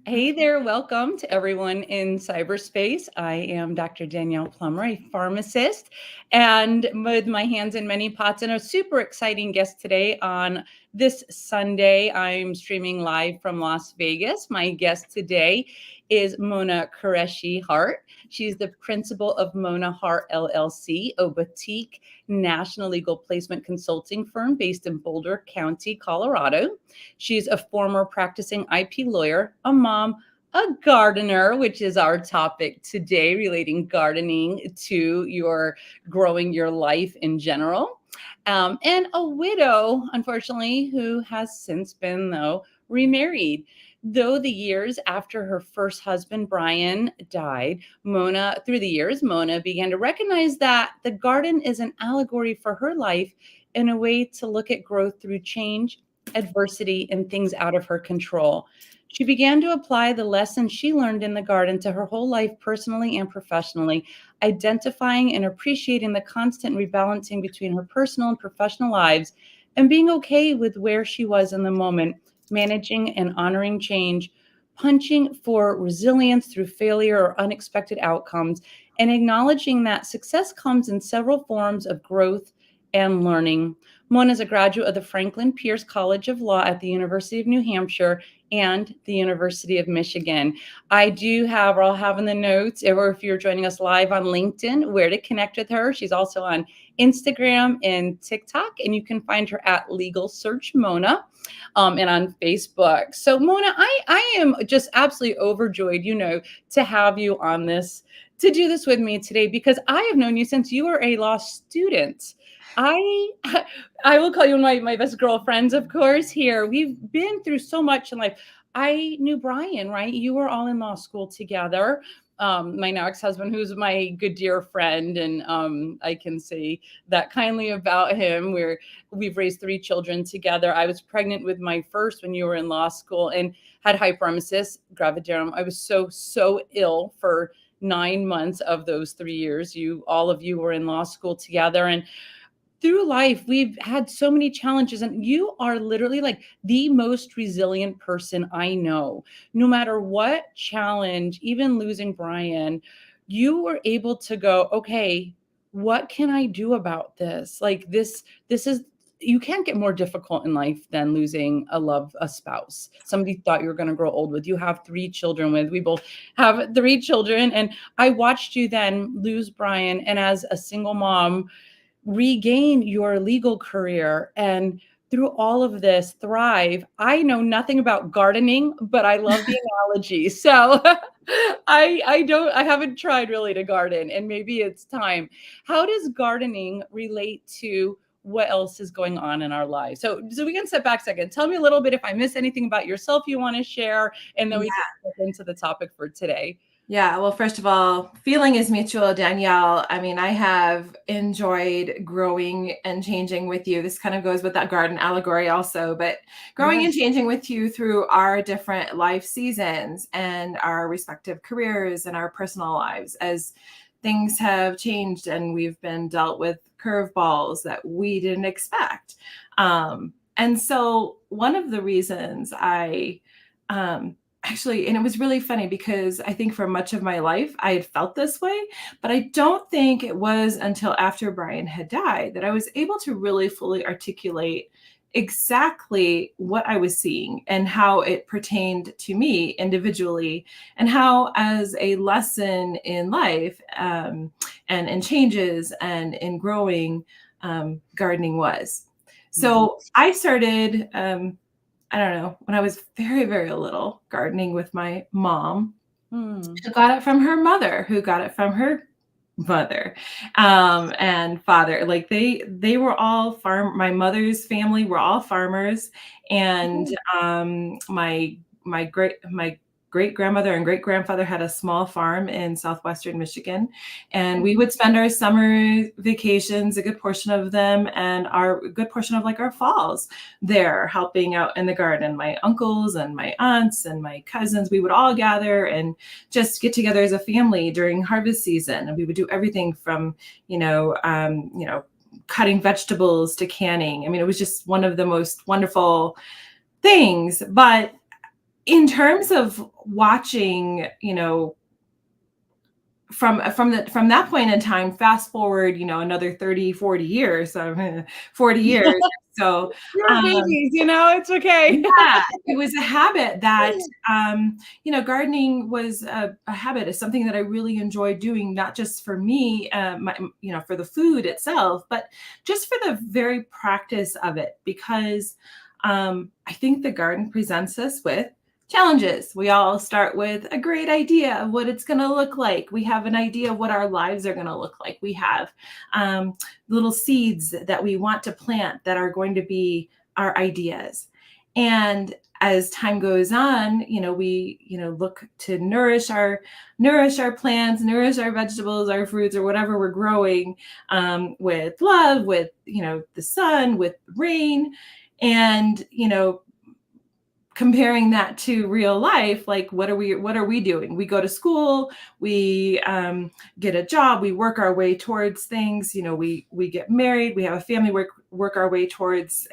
Hey there, welcome to everyone in cyberspace. I am Dr. Danielle Plummer, a pharmacist, and with my hands in many pots, and a super exciting guest today on this Sunday. I'm streaming live from Las Vegas. My guest today is Mona Qureshi-Hart. She's the principal of Mona Hart LLC, a boutique national legal placement consulting firm based in Boulder County, Colorado. She's a former practicing IP lawyer, a mom, a gardener, which is our topic today, relating gardening to your growing your life in general, and a widow, unfortunately, who has since been, though, remarried. Though the years after her first husband, Brian, died, through the years, Mona began to recognize that the garden is an allegory for her life and a way to look at growth through change, adversity, and things out of her control. She began to apply the lessons she learned in the garden to her whole life, personally and professionally, identifying and appreciating the constant rebalancing between her personal and professional lives, and being okay with where she was in the moment, managing and honoring change, punching for resilience through failure or unexpected outcomes, and acknowledging that success comes in several forms of growth and learning. Mona is a graduate of the Franklin Pierce College of Law at the University of New Hampshire and the University of Michigan. I'll have in the notes, or if you're joining us live on LinkedIn, where to connect with her. She's also on Instagram and TikTok, and you can find her at Legal Search Mona, and on Facebook. So Mona, I am just absolutely overjoyed, to have you on this, to do this with me today, because I have known you since you were a law student. I I will call you one of my best girlfriends, of course, here. We've been through so much in life. I knew Brian, right? You were all in law school together. My now ex-husband, who's my good dear friend, and I can say that kindly about him. We've raised 3 children together. I was pregnant with my first when you were in law school and had hyperemesis gravidarum. I was so ill for 9 months of those 3 years. All of you were in law school together, and through life, we've had so many challenges, and you are literally like the most resilient person I know. No matter what challenge, even losing Brian, you were able to go, okay, what can I do about this? Like this is you can't get more difficult in life than losing a spouse. Somebody thought you were going to grow old with. You have 3 children with. We both have 3 children, and I watched you then lose Brian, and as a single mom, regain your legal career, and through all of this thrive. I know nothing about gardening, but I love the analogy. So I haven't tried really to garden, and maybe it's time. How does gardening relate to what else is going on in our lives? So we can step back a second. Tell me a little bit if I miss anything about yourself you want to share, and then we can get into the topic for today. Yeah, well, first of all, feeling is mutual, Danielle. I mean, I have enjoyed growing and changing with you. This kind of goes with that garden allegory also, but growing and changing with you through our different life seasons and our respective careers and our personal lives as things have changed and we've been dealt with curveballs that we didn't expect. And so one of the reasons actually, and it was really funny because I think for much of my life, I had felt this way, but I don't think it was until after Brian had died that I was able to really fully articulate exactly what I was seeing and how it pertained to me individually, and how, as a lesson in life, and in changes and in growing, gardening was. So I started, I don't know, when I was very, very little, gardening with my mom, who got it from her mother, who got it from her mother, and father. Like they were all my mother's family were all farmers, and my great grandmother and great grandfather had a small farm in southwestern Michigan, and we would spend our summer vacations, a good portion of them, and a good portion of like our falls there helping out in the garden. My uncles and my aunts and my cousins, we would all gather and just get together as a family during harvest season, and we would do everything from cutting vegetables to canning. I mean, it was just one of the most wonderful things. But in terms of watching, from that point in time, fast forward, another 30, 40 years, so 40 years. So, You're um, babies, it's okay. yeah, it was a habit that, gardening was a habit, is something that I really enjoyed doing, not just for me, for the food itself, but just for the very practice of it, because I think the garden presents us with challenges. We all start with a great idea of what it's going to look like. We have an idea of what our lives are going to look like. We have little seeds that we want to plant that are going to be our ideas. And as time goes on, we, look to nourish our plants, nourish our vegetables, our fruits, or whatever we're growing, with love, with, the sun, with rain. And, comparing that to real life, like what are we doing? We go to school, we get a job, we work our way towards things, we get married, we have a family, work our way towards,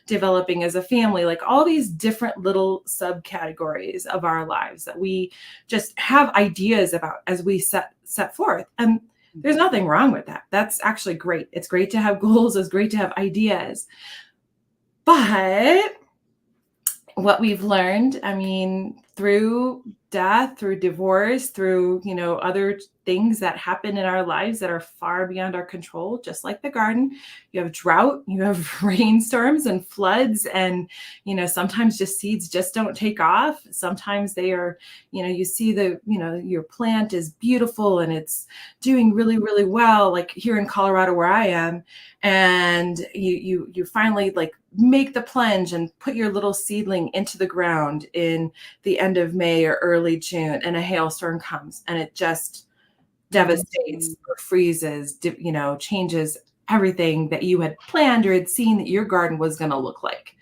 developing as a family, like all these different little subcategories of our lives that we just have ideas about as we set forth. And there's nothing wrong with that. That's actually great. It's great to have goals, it's great to have ideas. But what we've learned, through death, through divorce, through, other things that happen in our lives that are far beyond our control, just like the garden, you have drought, you have rainstorms and floods, and, sometimes just seeds just don't take off. Sometimes they are, you see your plant is beautiful and it's doing really, really well, like here in Colorado where I am, and you finally like make the plunge and put your little seedling into the ground in the end of May or early June, and a hailstorm comes and it just devastates or freezes, changes everything that you had planned or had seen that your garden was going to look like.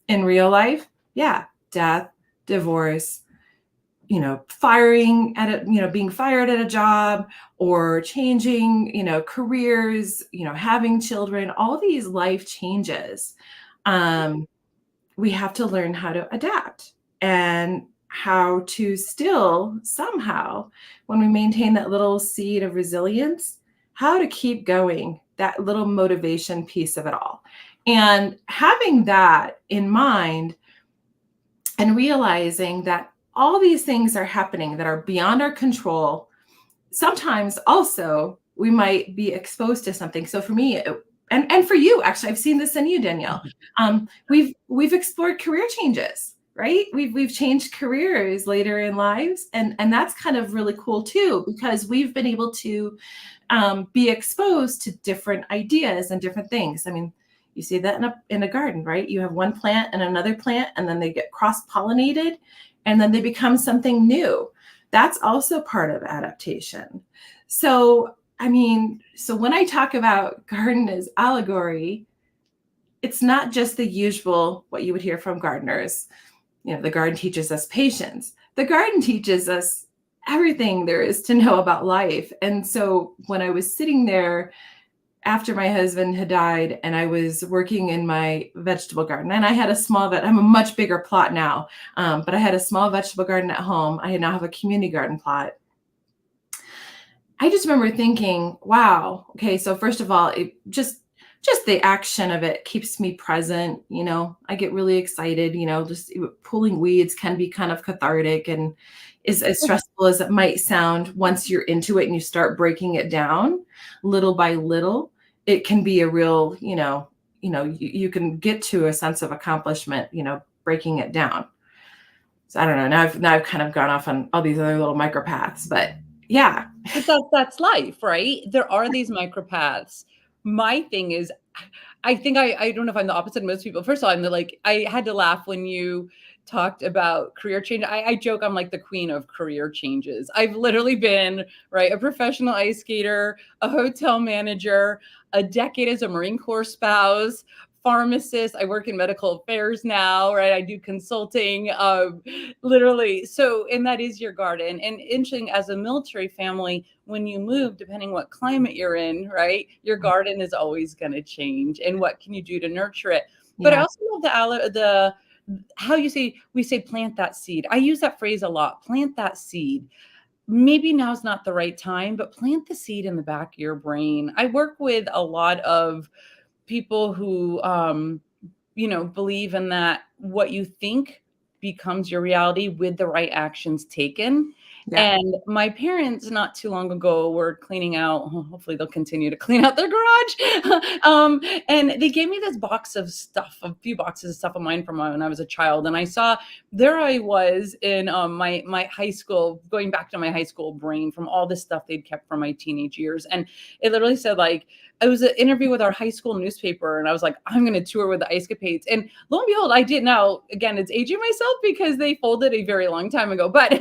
In real life, yeah, death, divorce, firing at it, being fired at a job, or changing, careers, having children, all these life changes. We have to learn how to adapt and how to still somehow, when we maintain that little seed of resilience, how to keep going, that little motivation piece of it all. And having that in mind and realizing that all these things are happening that are beyond our control. Sometimes also we might be exposed to something. So for me, and for you, actually, I've seen this in you, Danielle. We've explored career changes, right? We've changed careers later in lives, and that's kind of really cool too, because we've been able to be exposed to different ideas and different things. You see that in a garden, right? You have one plant and another plant, and then they get cross-pollinated, and then they become something new. That's also part of adaptation. So when I talk about garden as allegory, it's not just the usual, what you would hear from gardeners. The garden teaches us patience. The garden teaches us everything there is to know about life. And so when I was sitting there after my husband had died and I was working in my vegetable garden, and I had I'm a much bigger plot now, but I had a small vegetable garden at home. I now have a community garden plot. I just remember thinking, wow, okay, so first of all, it just the action of it keeps me present. I get really excited, just pulling weeds can be kind of cathartic and is as stressful as it might sound. Once you're into it and you start breaking it down little by little, it can be a real, you can get to a sense of accomplishment, breaking it down. So I don't know. Now I've kind of gone off on all these other little micropaths, but yeah. But that's life, right? There are these micropaths. My thing is, I think I don't know if I'm the opposite of most people. First of all, I had to laugh when you talked about career change. I joke I'm like the queen of career changes. I've literally been, right, a professional ice skater, a hotel manager, a decade as a Marine Corps spouse, pharmacist. I work in medical affairs now, right? I do consulting, literally. So, and that is your garden. And interesting, as a military family, when you move, depending what climate you're in, right, your garden is always going to change. And what can you do to nurture it? But I also love how you say, we say plant that seed. I use that phrase a lot. Plant that seed. Maybe now's not the right time, but plant the seed in the back of your brain. I work with a lot of people who believe in that what you think becomes your reality with the right actions taken. Yeah. And my parents, not too long ago, were cleaning out, hopefully they'll continue to clean out their garage. And they gave me this box of stuff, a few boxes of stuff of mine from when I was a child. And I saw, there I was in my high school, going back to my high school brain from all this stuff they'd kept from my teenage years. And it literally said, like, it was an interview with our high school newspaper, and I was like, I'm going to tour with the Ice Capades. And lo and behold, I did. Now, again, it's aging myself because they folded a very long time ago. But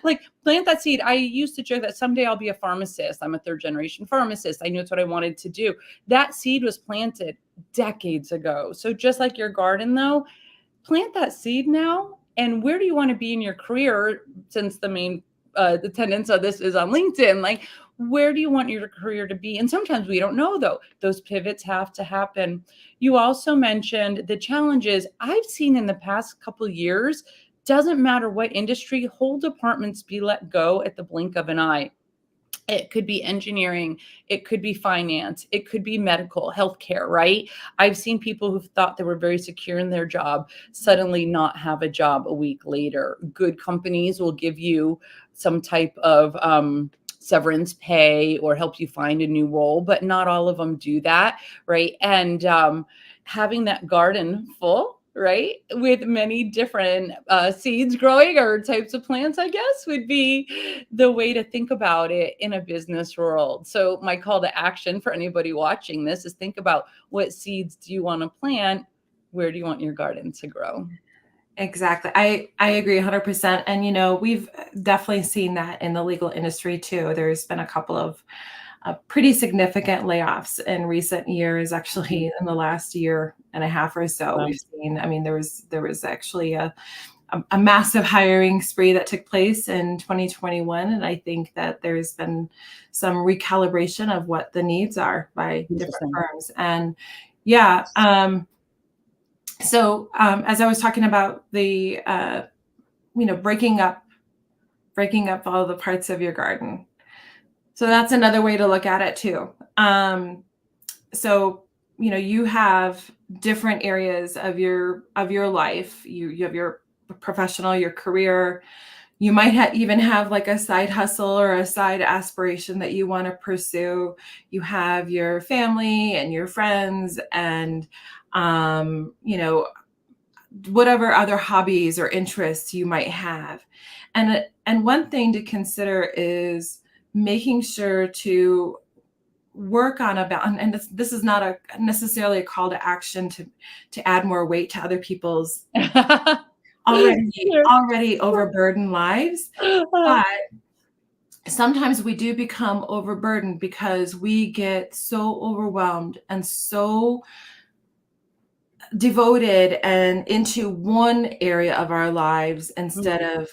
like, plant that seed. I used to joke that someday I'll be a pharmacist. I'm a third generation pharmacist. I knew it's what I wanted to do. That seed was planted decades ago. So just like your garden, though, plant that seed now. And where do you want to be in your career? Since the main the tenets of this is on LinkedIn, like, where do you want your career to be? And sometimes we don't know, though. Those pivots have to happen. You also mentioned the challenges I've seen in the past couple of years. Doesn't matter what industry, whole departments be let go at the blink of an eye. It could be engineering, it could be finance, it could be medical, healthcare, right? I've seen people who thought they were very secure in their job suddenly not have a job a week later. Good companies will give you some type of severance pay or help you find a new role, but not all of them do that, right? And having that garden full, right, with many different seeds growing or types of plants, I guess, would be the way to think about it in a business world. So my call to action for anybody watching this is think about, what seeds do you want to plant? Where do you want your garden to grow? Exactly. I agree 100%. And, we've definitely seen that in the legal industry too. There's been a couple of pretty significant layoffs in recent years, actually in the last year and a half or so. We've seen, I mean, there was actually a massive hiring spree that took place in 2021. And I think that there's been some recalibration of what the needs are by different firms. And yeah, so as I was talking about the, breaking up all the parts of your garden. So that's another way to look at it too. So, you have different areas of your life. You have your professional, your career. You might even have like a side hustle or a side aspiration that you want to pursue. You have your family and your friends and, whatever other hobbies or interests you might have. And one thing to consider is making sure to work on and this is not necessarily a call to action to add more weight to other people's already overburdened lives. But sometimes we do become overburdened because we get so overwhelmed and so devoted and into one area of our lives instead of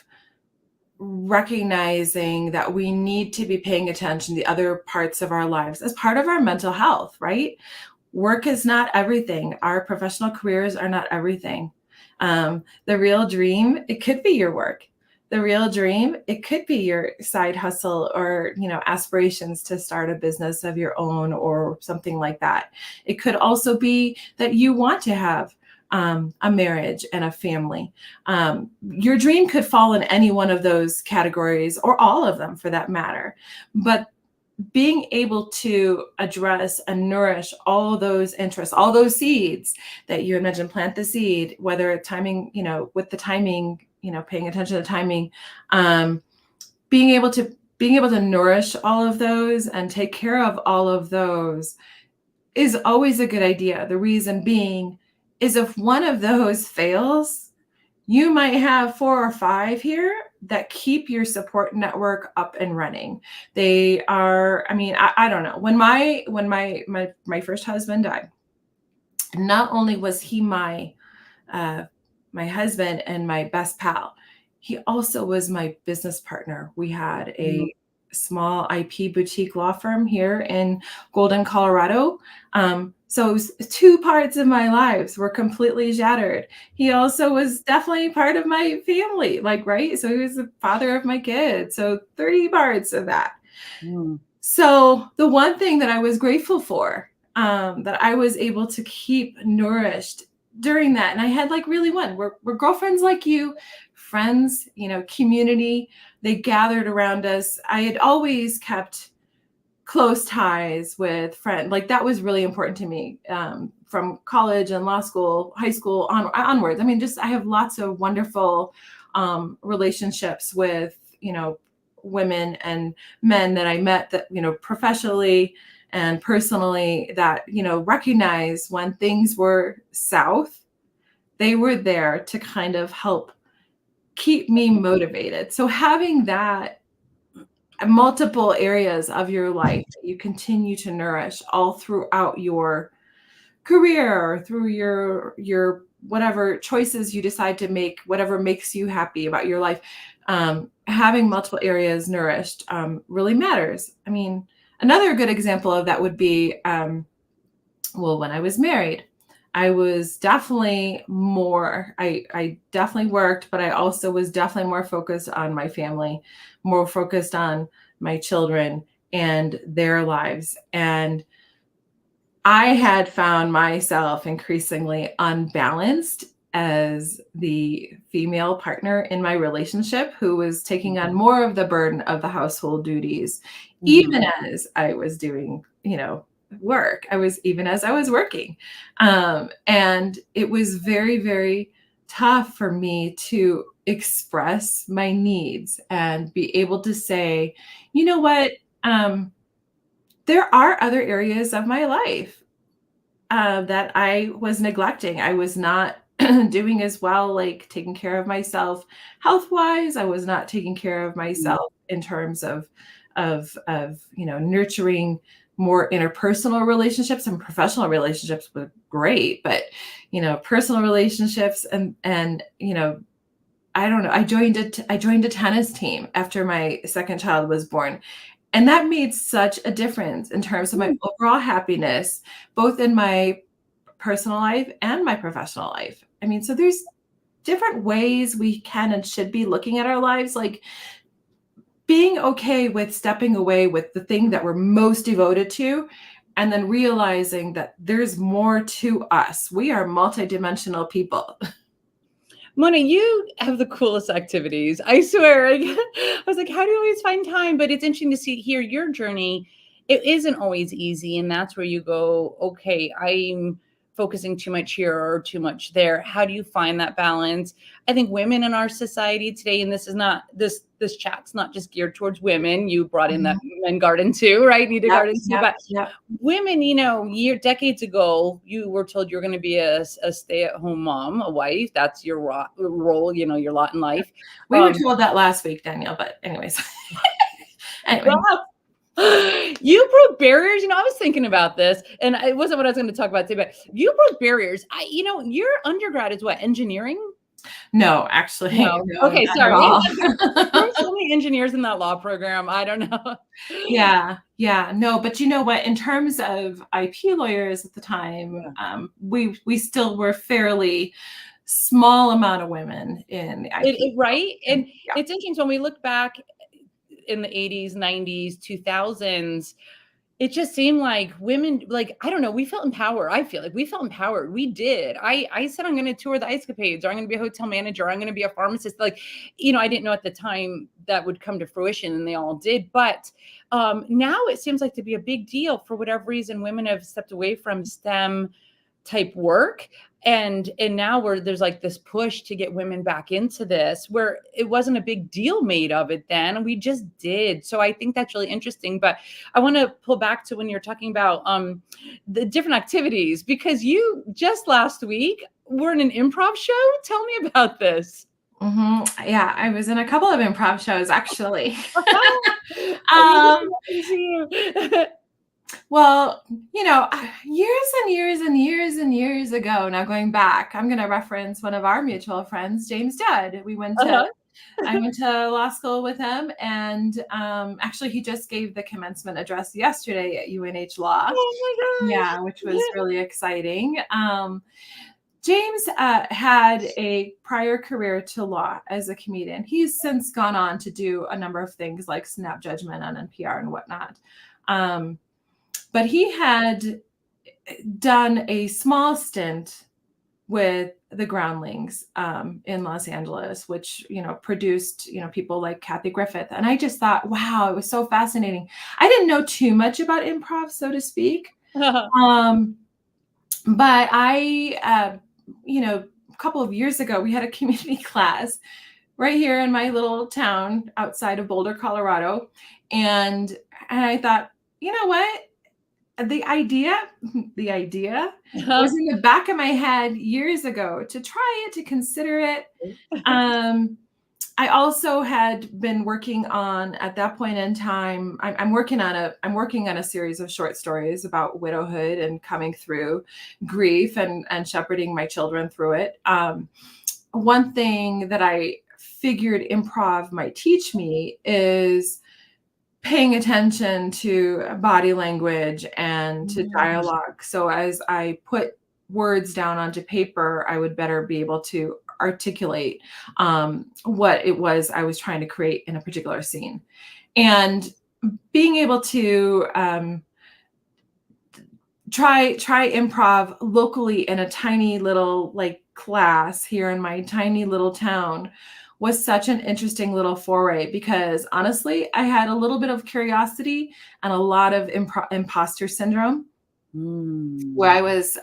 recognizing that we need to be paying attention to the other parts of our lives as part of our mental health, right? Work is not everything. Our professional careers are not everything. The real dream, it could be your work. The real dream, it could be your side hustle or, aspirations to start a business of your own or something like that. It could also be that you want to have a marriage and a family. Your dream could fall in any one of those categories or all of them for that matter. But being able to address and nourish all those interests, all those seeds that you had mentioned, plant the seed, whether timing, with the timing, paying attention to timing, being able to nourish all of those and take care of all of those is always a good idea. The reason being is if one of those fails, you might have 4 or 5 here that keep your support network up and running. They are, I don't know. When my first husband died, not only was he my husband and my best pal, he also was my business partner. We had a small IP boutique law firm here in Golden, Colorado. So two parts of my lives were completely shattered. He also was definitely part of my family, like, right? So he was the father of my kids. So 30 parts of that. Mm. So the one thing that I was grateful for, that I was able to keep nourished during that, and I had like really one, we're girlfriends like you, friends, community. They gathered around us. I had always kept close ties with friends. Like that was really important to me, from college and law school, high school onwards. I mean, just I have lots of wonderful relationships with women and men that I met that professionally and personally that recognize when things were south. They were there to kind of help keep me motivated. So having that multiple areas of your life that you continue to nourish all throughout your career or through your whatever choices you decide to make, whatever makes you happy about your life, having multiple areas nourished really matters. I mean, another good example of that would be, well, when I was married, I was definitely more, I definitely worked, but I also was definitely more focused on my family, more focused on my children and their lives. And I had found myself increasingly unbalanced as the female partner in my relationship who was taking on more of the burden of the household duties, Mhm. even as I was doing, work. Even as I was working. And it was very, very tough for me to express my needs and be able to say, you know what? Um, there are other areas of my life that I was neglecting. I was not doing as well, like taking care of myself health wise. I was not taking care of Mhm. myself in terms of nurturing more interpersonal relationships. And professional relationships were great, but personal relationships and I don't know. I joined a tennis team after my second child was born, and that made such a difference in terms of my Mm. overall happiness, both in my personal life and my professional life. I mean, so there's different ways we can and should be looking at our lives, like being okay with stepping away with the thing that we're most devoted to, and then realizing that there's more to us. We are multidimensional people. Mona, you have the coolest activities. I swear. I was like, how do you always find time? But it's interesting to hear your journey. It isn't always easy. And that's where you go, okay, I'm focusing too much here or too much there. How do you find that balance? I think women in our society today, and this is not this chat's not just geared towards women. You brought in that Mhm. men garden too, right? Need a Yep, garden too. yep, But yep. women, decades ago, you were told you're going to be a stay-at-home mom, a wife. That's your role, your lot in life. We were Um, told that last week, Danielle, but anyways. Anyway. well, you broke barriers. I was thinking about this, and it wasn't what I was going to talk about today, but you broke barriers. Your undergrad is what, engineering? No, actually, No. no, Okay, not at sorry. all. There's so many engineers in that law program. I don't know. Yeah, yeah, no, but you know what? In terms of IP lawyers at the time, Yeah. we still were fairly small amount of women in the IP world. Right? And And yeah. it's interesting when we look back in the 80s, 90s, 2000s, it just seemed like women, like, I don't know, we felt empowered. I feel like we felt empowered. We did. I said, I'm going to tour the escapades, or I'm going to be a hotel manager, or I'm going to be a pharmacist. Like, I didn't know at the time that would come to fruition, and they all did. But now it seems like to be a big deal. For whatever reason, women have stepped away from STEM type work, and now where there's like this push to get women back into this, where it wasn't a big deal made of it then, we just did. So I think that's really interesting. But I want to pull back to when you're talking about the different activities, because you just last week were in an improv show. Tell me about this. Yeah, I was in a couple of improv shows actually. I need Um, to see you. well, years and years and years and years ago, now going back, I'm going to reference one of our mutual friends, James Judd. We went to Uh-huh. I went to law school with him, and actually, he just gave the commencement address yesterday at UNH Law. Oh my Yeah, which was really exciting. James had a prior career to law as a comedian. He's since gone on to do a number of things like Snap Judgment on NPR and whatnot. But he had done a small stint with the Groundlings in Los Angeles, which, produced, people like Kathy Griffith. And I just thought, wow, it was so fascinating. I didn't know too much about improv, so to speak. God. But I, a couple of years ago, we had a community class right here in my little town outside of Boulder, Colorado. And I thought, you know what? The idea was in the back of my head years ago to try it, to consider it. I also had been working on, at that point in time, I'm working on a series of short stories about widowhood and coming through grief and shepherding my children through it. One thing that I figured improv might teach me is paying attention to body language and to dialogue. So as I put words down onto paper, I would better be able to articulate what it was I was trying to create in a particular scene. And being able to try improv locally in a tiny little class here in my tiny little town was such an interesting little foray, because honestly, I had a little bit of curiosity and a lot of imposter syndrome, where I was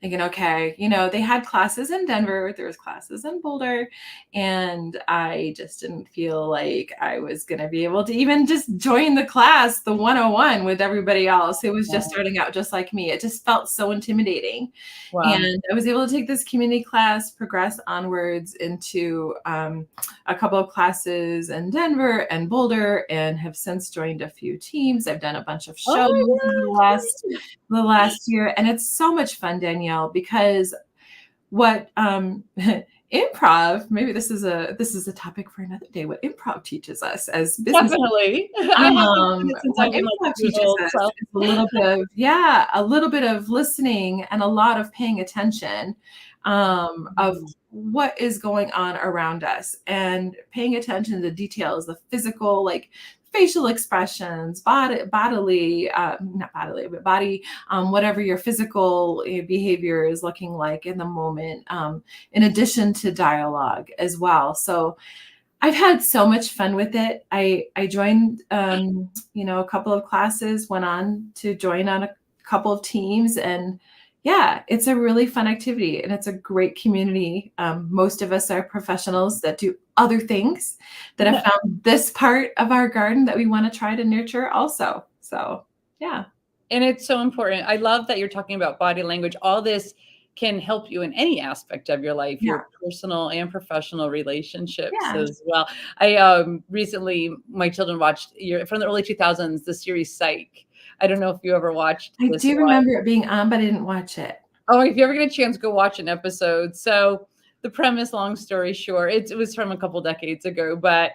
thinking, okay, they had classes in Denver, there was classes in Boulder, and I just didn't feel like I was going to be able to even just join the class, the 101, with everybody else who was just starting out just like me. It just felt so intimidating. Wow. And I was able to take this community class, progress onwards into a couple of classes in Denver and Boulder, and have since joined a few teams. I've done a bunch of shows the last year, and it's so much fun, Danielle, because what improv, maybe this is a topic for another day, what improv teaches us as business. Definitely. What improv teaches us is a little bit of listening and a lot of paying attention of what is going on around us, and paying attention to the details, the physical, facial expressions, body, whatever your physical behavior is looking like in the moment, in addition to dialogue as well. So I've had so much fun with it. I joined, a couple of classes, went on to join on a couple of teams, and yeah, it's a really fun activity, and it's a great community. Most of us are professionals that do other things that have found this part of our garden that we want to try to nurture also. So, yeah. And it's so important. I love that you're talking about body language. All this can help you in any aspect of your life, your personal and professional relationships as well. I recently, my children watched from the early 2000s, the series Psych. I don't know if you ever watched this. I do remember it being on, but I didn't watch it. Oh, if you ever get a chance, go watch an episode. So the premise, long story short, it was from a couple decades ago, but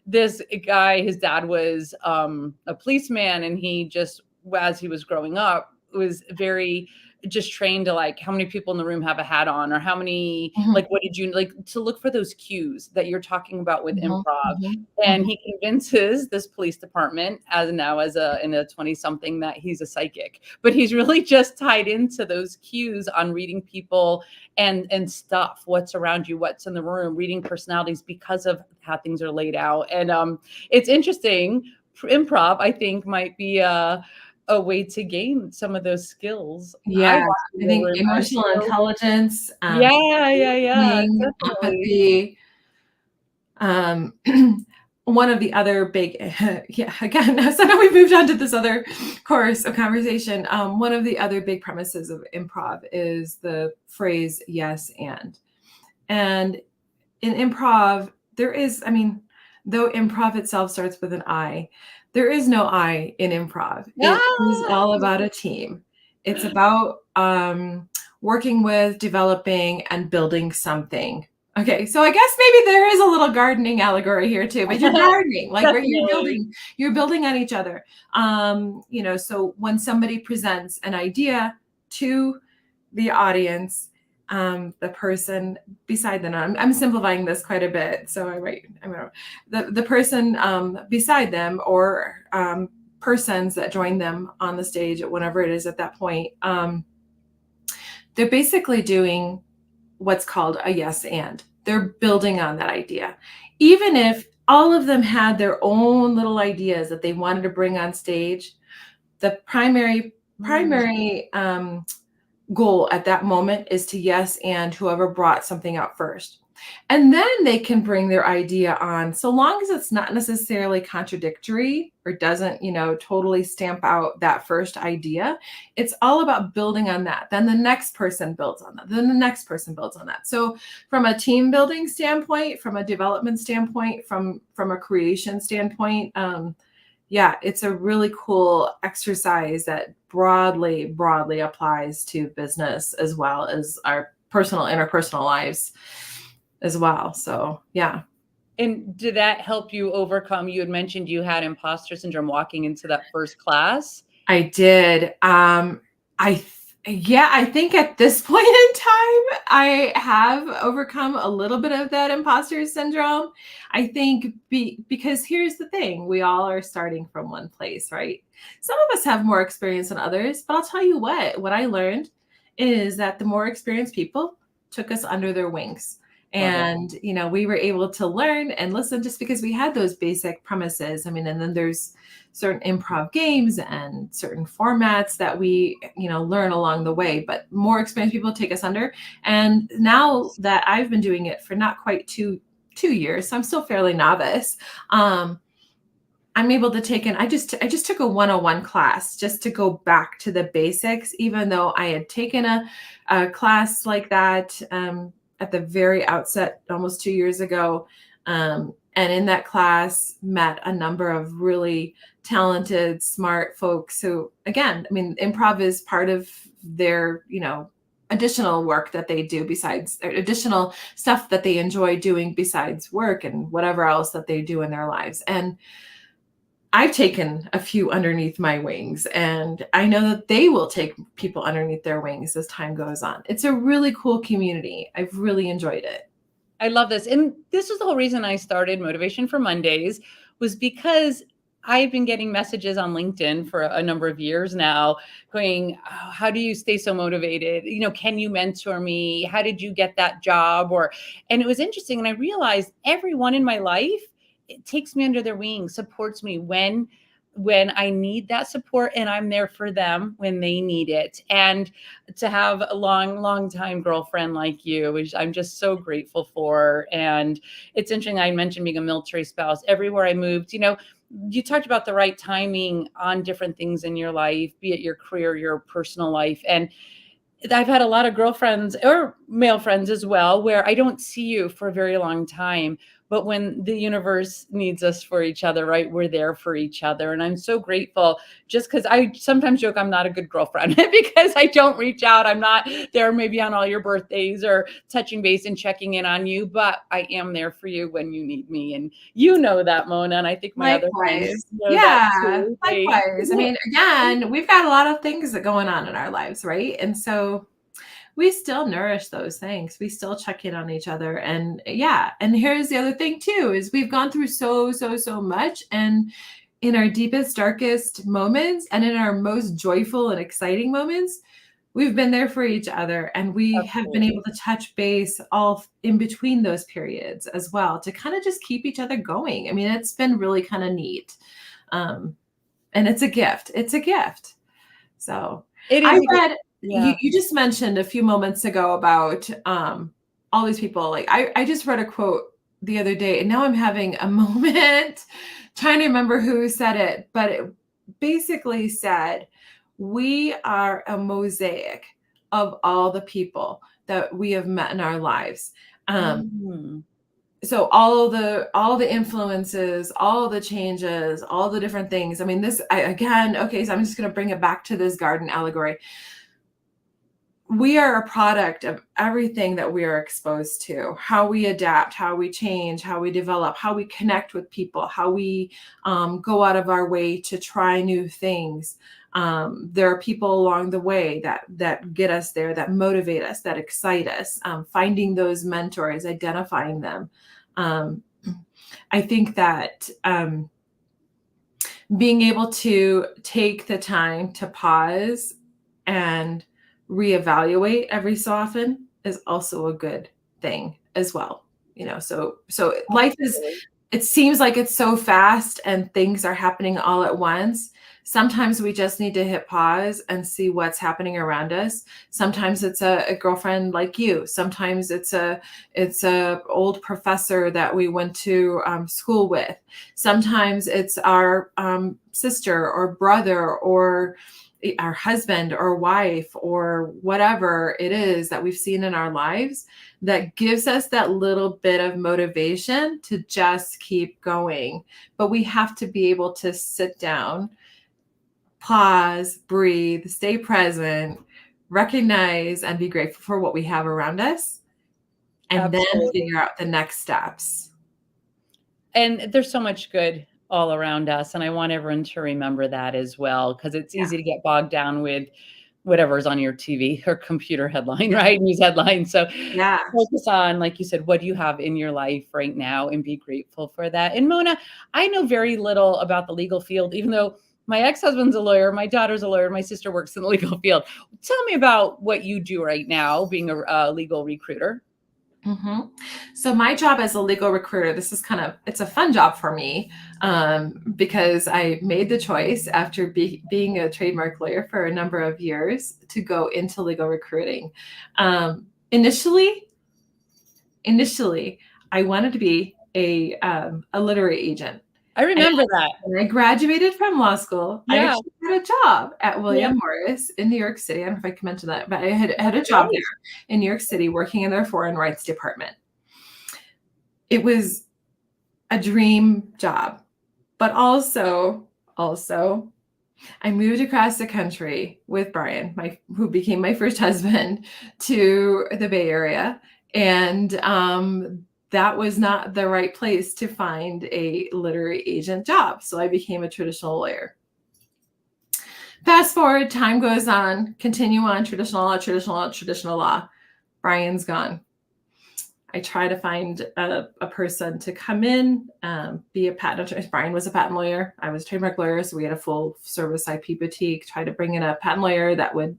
this guy, his dad was a policeman, and he just, as he was growing up, was very just trained to how many people in the room have a hat on, or how many, what did you to look for those cues that you're talking about with improv. And he convinces this police department in a 20 something that he's a psychic, but he's really just tied into those cues on reading people and stuff, what's around you, what's in the room, reading personalities because of how things are laid out. And it's interesting. Improv, I think, might be a way to gain some of those skills. Yeah, I think emotional intelligence. Empathy. One of the other big, again, so now we've moved on to this other course of conversation. One of the other big premises of improv is the phrase "yes and." And in improv, there is, though improv itself starts with an I, there is no I in improv. It is all about a team. It's about working with, developing, and building something Okay, so I guess maybe there is a little gardening allegory here too, but you're gardening, like where Definitely. you're building on each other. So when somebody presents an idea to the audience, the person beside them, I'm simplifying this quite a bit, so I'm gonna, the person beside them, or persons that join them on the stage at whatever it is at that point, they're basically doing what's called a yes and. They're building on that idea. Even if all of them had their own little ideas that they wanted to bring on stage, the Mm. primary goal at that moment is to yes and whoever brought something out first. And then they can bring their idea on, so long as it's not necessarily contradictory or doesn't, totally stamp out that first idea. It's all about building on that. Then the next person builds on that. Then the next person builds on that. So from a team building standpoint, from a development standpoint, from a creation standpoint, yeah, it's a really cool exercise that broadly applies to business as well as our personal interpersonal lives as well. So, yeah. And did that help you overcome? You had mentioned you had imposter syndrome walking into that first class. I did. I think at this point in time, I have overcome a little bit of that imposter syndrome. I think because here's the thing, we all are starting from one place, right? Some of us have more experience than others, but I'll tell you what I learned is that the more experienced people took us under their wings. Love it. And, we were able to learn and listen just because we had those basic premises. I mean, and then there's certain improv games and certain formats that we learn along the way, but more experienced people take us under. And now that I've been doing it for not quite two years, so I'm still fairly novice, I'm able to take I just took a 101 class just to go back to the basics, even though I had taken a class like that at the very outset almost 2 years ago. And in that class met a number of really talented, smart folks who, again, I mean, improv is part of their, additional work that they do besides additional stuff that they enjoy doing besides work and whatever else that they do in their lives. And I've taken a few underneath my wings, and I know that they will take people underneath their wings as time goes on. It's a really cool community. I've really enjoyed it. I love this. And this was the whole reason I started Motivation for Mondays, was because I've been getting messages on LinkedIn for a number of years now going, oh, how do you stay so motivated? Can you mentor me? How did you get that job? And it was interesting. And I realized everyone in my life, it takes me under their wing, supports me when I need that support, and I'm there for them when they need it. And to have a long time girlfriend like you, which I'm just so grateful for. And it's interesting. I mentioned being a military spouse. Everywhere I moved, you talked about the right timing on different things in your life, be it your career, your personal life. And I've had a lot of girlfriends or male friends as well, where I don't see you for a very long time, but when the universe needs us for each other, right, we're there for each other. And I'm so grateful, just because I sometimes joke I'm not a good girlfriend because I don't reach out. I'm not there maybe on all your birthdays or touching base and checking in on you, but I am there for you when you need me. And you know that, Mona, and I think my other Likewise. friends know that Yeah, too. likewise. I mean, again, we've got a lot of things that going on in our lives, right? And so we still nourish those things. We still check in on each other. And yeah, and here's the other thing too, is we've gone through so much. And in our deepest, darkest moments and in our most joyful and exciting moments, we've been there for each other, and we have been able Absolutely. to touch base all in between those periods as well to kind of just keep each other going. I mean, it's been really kind of neat. Um, and it's a gift. It's a gift. So It I is a good, read, yeah. you just mentioned a few moments ago about all these people. Like I just read a quote the other day, and now I'm having a moment trying to remember who said it, but it basically said, we are a mosaic of all the people that we have met in our lives. Mhm. So all the influences, all the changes, all the different things. I mean, okay, so I'm just going to bring it back to this garden allegory. we are a product of everything that we are exposed to, how we adapt, how we change, how we develop, how we connect with people, how we go out of our way to try new things. There are people along the way that get us there, that motivate us, that excite us, finding those mentors, identifying them. I think that being able to take the time to pause and reevaluate every so often is also a good thing as well. So life is, Absolutely. it seems like it's so fast and things are happening all at once. Sometimes we just need to hit pause and see what's happening around us. Sometimes it's a girlfriend like you. Sometimes it's a old professor that we went to school with. Sometimes it's our sister or brother or our husband or wife or whatever it is that we've seen in our lives that gives us that little bit of motivation to just keep going. But we have to be able to sit down, pause, breathe, stay present, recognize and be grateful for what we have around us, and then Absolutely. figure out the next steps. And there's so much good all around us, and I want everyone to remember that as well, because it's Yeah. easy to get bogged down with whatever's on your TV or computer headline, right? News headline. So Yeah. focus on, like you said, what do you have in your life right now and be grateful for that. And Mona, I know very little about the legal field, even though my ex-husband's a lawyer, my daughter's a lawyer, my sister works in the legal field. Tell me about what you do right now, being a legal recruiter. hmm So my job as a legal recruiter, this is it's a fun job for me because I made the choice after being a trademark lawyer for a number of years to go into legal recruiting. Um, initially, I wanted to be a literary agent. I remember that. When I graduated from law school, I Yeah. actually had a job at Yeah. William Morris in New York City. I don't know if I can mention that, but I had a job there Right. in New York City working in their foreign rights department. It was a dream job, but also I moved across the country with Brian, who became my first husband, to the Bay Area, and that was not the right place to find a literary agent job. So I became a traditional lawyer. Fast forward, time goes on, continue on, traditional law. Brian's gone. I try to find a person to come in, be a patent attorney. Brian was a patent lawyer. I was a trademark lawyer. So we had a full service IP boutique, try to bring in a patent lawyer that would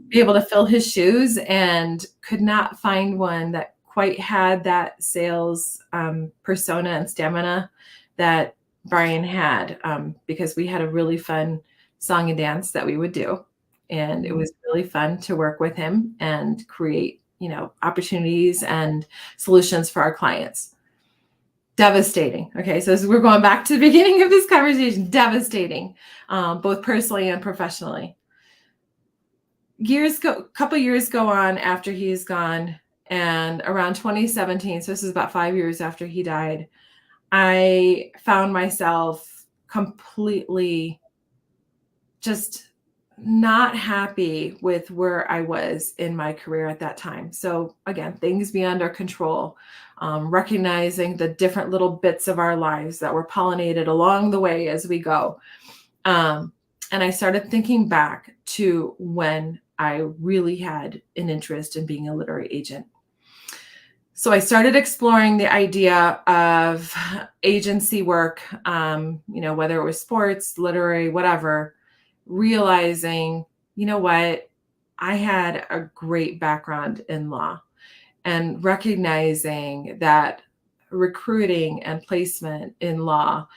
be able to fill his shoes, and could not find one that quite had that sales persona and stamina that Brian had, because we had a really fun song and dance that we would do. And it was really fun to work with him and create opportunities and solutions for our clients. Devastating. Okay, so we're going back to the beginning of this conversation. Devastating, both personally and professionally. Couple years go on after he's gone, and around 2017, so this is about 5 years after he died, I found myself completely just not happy with where I was in my career at that time. So again, things beyond our control, recognizing the different little bits of our lives that were pollinated along the way as we go. And I started thinking back to when I really had an interest in being a literary agent. So I started exploring the idea of agency work, whether it was sports, literary, whatever, realizing, what, I had a great background in law, and recognizing that recruiting and placement in law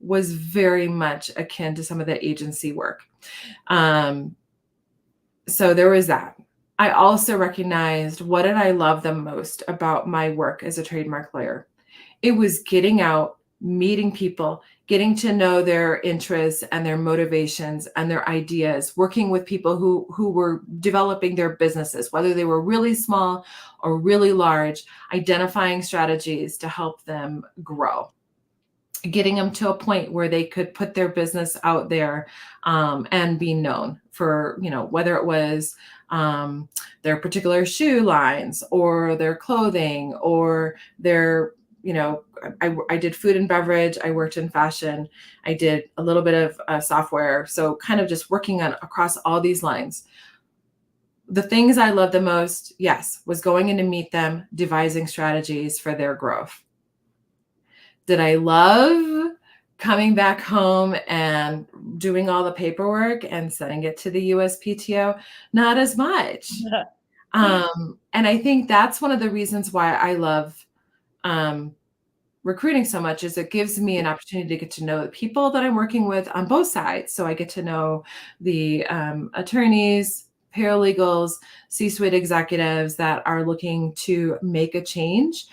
was very much akin to some of the agency work. So there was that. I also recognized, what did I love the most about my work as a trademark lawyer? It was getting out, meeting people, getting to know their interests and their motivations and their ideas, working with people who were developing their businesses, whether they were really small or really large, identifying strategies to help them grow, getting them to a point where they could put their business out there and be known for, whether it was their particular shoe lines or their clothing or their, I did food and beverage. I worked in fashion. I did a little bit of software. So kind of just working on across all these lines. The things I loved the most, yes, was going in to meet them, devising strategies for their growth. Did I love coming back home and doing all the paperwork and sending it to the USPTO? Not as much. And I think that's one of the reasons why I love recruiting so much, is it gives me an opportunity to get to know the people that I'm working with on both sides. So I get to know the attorneys, paralegals, C-suite executives that are looking to make a change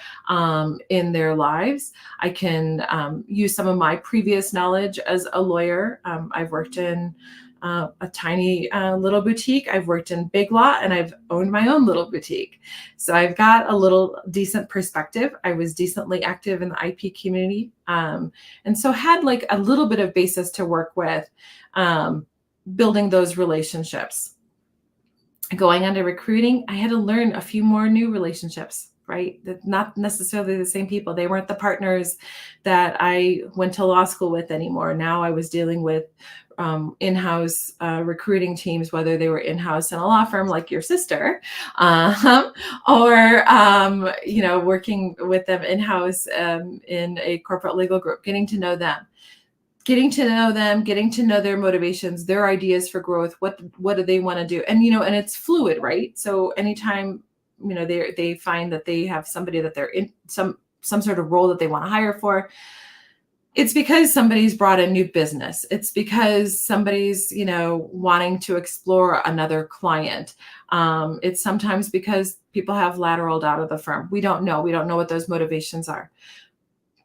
in their lives. I can use some of my previous knowledge as a lawyer. I've worked in a tiny little boutique. I've worked in Big Law, and I've owned my own little boutique. So I've got a little decent perspective. I was decently active in the IP community. And so had like a little bit of basis to work with, building those relationships. Going into recruiting, I had to learn a few more new relationships, right? That not necessarily the same people. They weren't the partners that I went to law school with anymore. Now I was dealing with in-house recruiting teams, whether they were in-house in a law firm like your sister, or working with them in-house in a corporate legal group, getting to know them, getting to know their motivations, their ideas for growth. What do they want to do? And, and it's fluid, right? So anytime, they find that they have somebody that they're in some sort of role that they want to hire for, it's because somebody's brought a new business. It's because somebody's, wanting to explore another client. It's sometimes because people have lateraled out of the firm. We don't know. We don't know what those motivations are.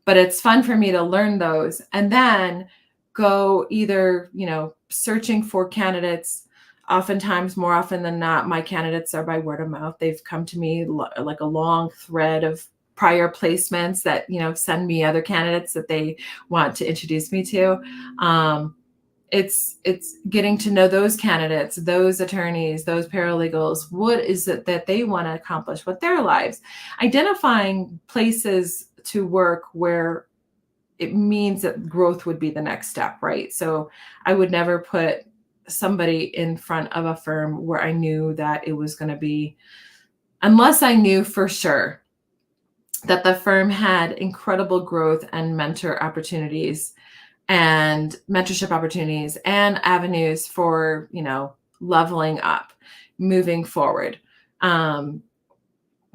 But it's fun for me to learn those and then go either, searching for candidates. Oftentimes, more often than not, my candidates are by word of mouth. They've come to me like a long thread of prior placements that, send me other candidates that they want to introduce me to. It's getting to know those candidates, those attorneys, those paralegals. What is it that they want to accomplish with their lives? Identifying places to work where it means that growth would be the next step, right? So I would never put somebody in front of a firm where I knew that it was going to be, unless I knew for sure that the firm had incredible growth and mentorship opportunities and avenues for, leveling up, moving forward.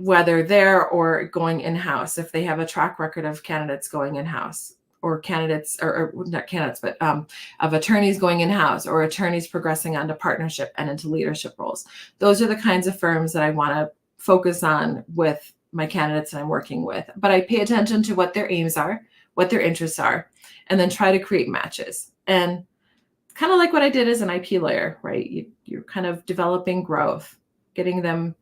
Whether there or going in-house, if they have a track record of candidates going in-house, or candidates, or not candidates, but of attorneys going in-house, or attorneys progressing onto partnership and into leadership roles. Those are the kinds of firms that I want to focus on with my candidates that I'm working with. But I pay attention to what their aims are, what their interests are, and then try to create matches. And kind of like what I did as an IP lawyer, right? You're kind of developing growth, getting them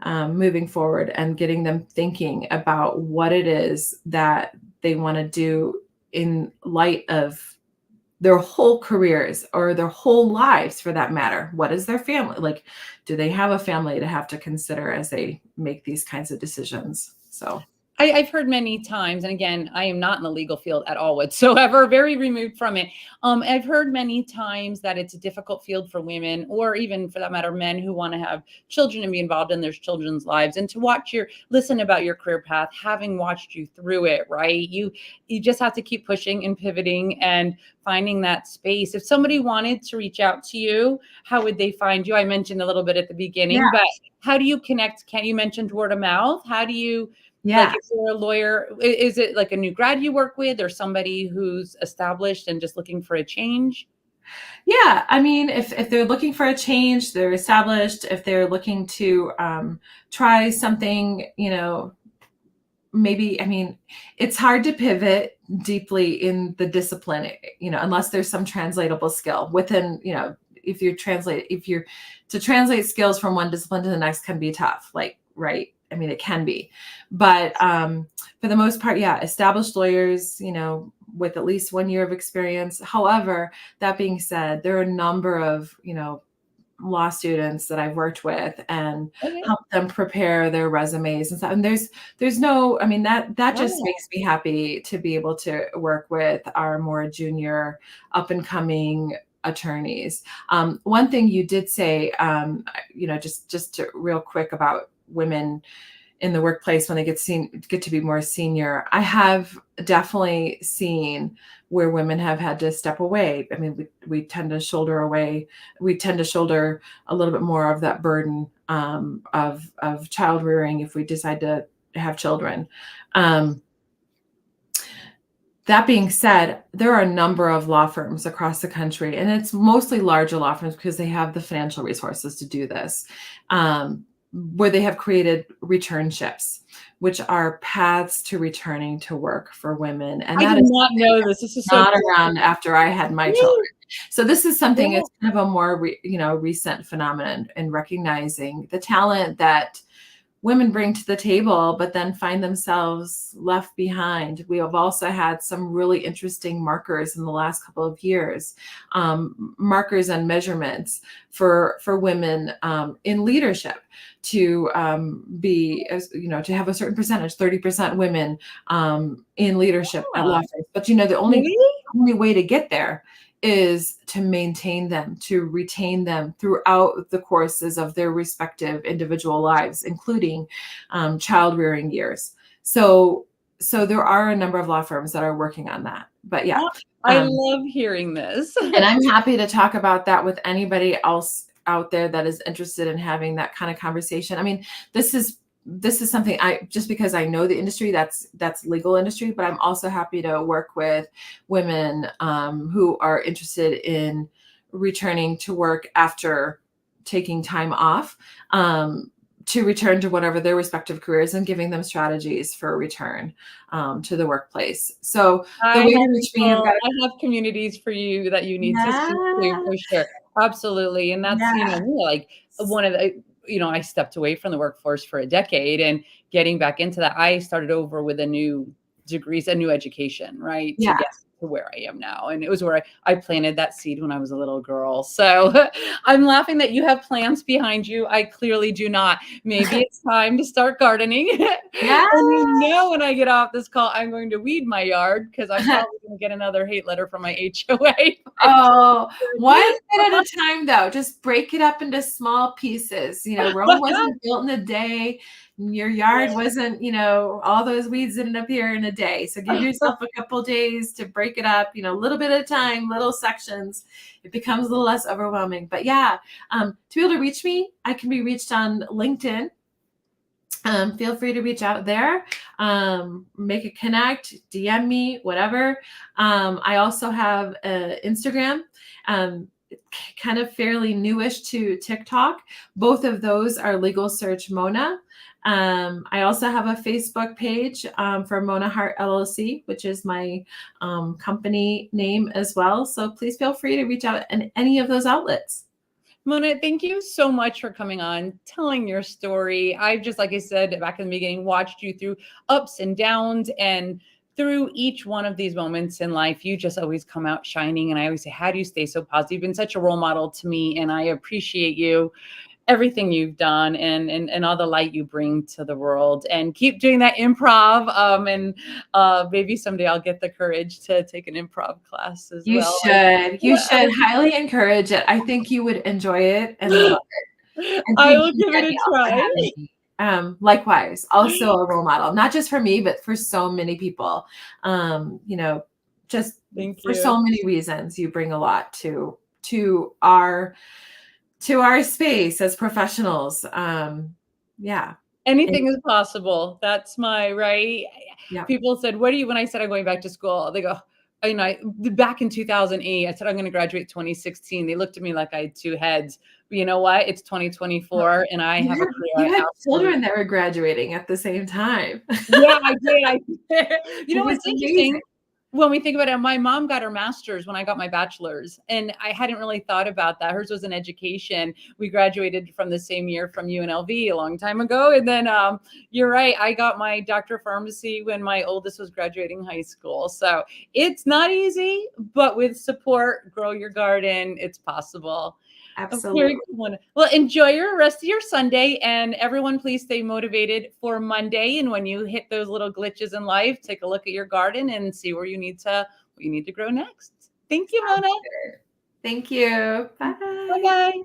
moving forward and getting them thinking about what it is that they want to do in light of their whole careers or their whole lives, for that matter. What is their family? Like, do they have a family to have to consider as they make these kinds of decisions? So I've heard many times, and again, I am not in the legal field at all whatsoever, very removed from it. I've heard many times that it's a difficult field for women, or even for that matter, men who want to have children and be involved in their children's lives, and to listen about your career path, having watched you through it, right? You just have to keep pushing and pivoting and finding that space. If somebody wanted to reach out to you, how would they find you? I mentioned a little bit at the beginning, but how do you connect? Can you mention word of mouth? How do you, like, if you're a lawyer, is it like a new grad you work with, or somebody who's established and just looking for a change? Yeah, I mean, if they're looking for a change, they're established. If they're looking to try something, maybe, I mean, it's hard to pivot deeply in the discipline, unless there's some translatable skill within, to translate skills from one discipline to the next can be tough, like, right? I mean, it can be, but for the most part, yeah, established lawyers, with at least 1 year of experience. However, that being said, there are a number of, law students that I've worked with and Okay. help them prepare their resumes and stuff. And there's no, I mean, that just Wow. makes me happy to be able to work with our more junior up and coming attorneys. One thing you did say, just real quick about women in the workplace when they get to be more senior. I have definitely seen where women have had to step away. I mean, we tend to shoulder away. We tend to shoulder a little bit more of that burden of child rearing if we decide to have children. That being said, there are a number of law firms across the country, and it's mostly larger law firms because they have the financial resources to do this, where they have created returnships, which are paths to returning to work for women. And I that did is not know this. This is so not cool. around after I had my Woo! children. So this is something, Yeah. it's kind of a more recent phenomenon in recognizing the talent that women bring to the table, but then find themselves left behind. We have also had some really interesting markers in the last couple of years, markers and measurements for women in leadership to be, to have a certain percentage, 30% women in leadership at law Ah, firms. But the really? only way to get there is to maintain them, to retain them throughout the courses of their respective individual lives, including child rearing years. So there are a number of law firms that are working on that. But yeah, I love hearing this. and I'm happy to talk about that with anybody else out there that is interested in having that kind of conversation. I mean, this is something just because I know the industry, that's legal industry, but I'm also happy to work with women who are interested in returning to work after taking time off, to return to whatever their respective careers, and giving them strategies for return to the workplace. So the way to reach me, you've got to, I have communities for you that you need to speak to yeah, for sure. Absolutely. And that's, yeah, me, like one of the, I stepped away from the workforce for a decade and getting back into that, I started over with a new degrees, a new education, right? To yeah. get to where I am now. And it was where I planted that seed when I was a little girl. So I'm laughing that you have plants behind you. I clearly do not. Maybe it's time to start gardening. Yeah. And when I get off this call, I'm going to weed my yard because I'm probably going to get another hate letter from my HOA. Oh, one bit at a time, though. Just break it up into small pieces. Rome wasn't built in a day. Your yard wasn't, all those weeds didn't appear in a day. So give yourself a couple days to break it up, a little bit at a time, little sections. It becomes a little less overwhelming. But yeah, to be able to reach me, I can be reached on LinkedIn. Feel free to reach out there, make a connect, DM me, whatever. I also have Instagram, kind of fairly newish to TikTok. Both of those are Legal Search Mona. I also have a Facebook page for Mona Hart LLC, which is my company name as well. So please feel free to reach out in any of those outlets. Mona, thank you so much for coming on, telling your story. I've just, like I said back in the beginning, watched you through ups and downs, and through each one of these moments in life, you just always come out shining. And I always say, how do you stay so positive? You've been such a role model to me, and I appreciate you, everything you've done, and all the light you bring to the world. And keep doing that improv. And maybe someday I'll get the courage to take an improv class as You well. should. You should highly encourage it. I think you would enjoy it and love it. And I thank will you, give it a Danielle, for try. having me. Likewise, also a role model, not just for me, but for so many people. Just Thank for so you. many reasons, you bring a lot to our space as professionals. Yeah. Anything is possible. That's my right. Yeah. People said, "What do you?" When I said I'm going back to school, they go, back in 2008, I said I'm going to graduate 2016. They looked at me like I had two heads. But you know what? It's 2024, and I have a career You I had absolutely. children that were graduating at the same time. Yeah, I did. I did. You know It was what's amazing. interesting? When we think about it, my mom got her master's when I got my bachelor's, and I hadn't really thought about that. Hers was in education. We graduated from the same year from UNLV a long time ago. And then you're right, I got my doctor of pharmacy when my oldest was graduating high school. So it's not easy, but with support, grow your garden, it's possible. A very Absolutely. good one. Well, enjoy your rest of your Sunday, and everyone, please stay motivated for Monday. And when you hit those little glitches in life, take a look at your garden and see where you need to grow next. Thank you, Mona. Thank you. Bye Bye. bye.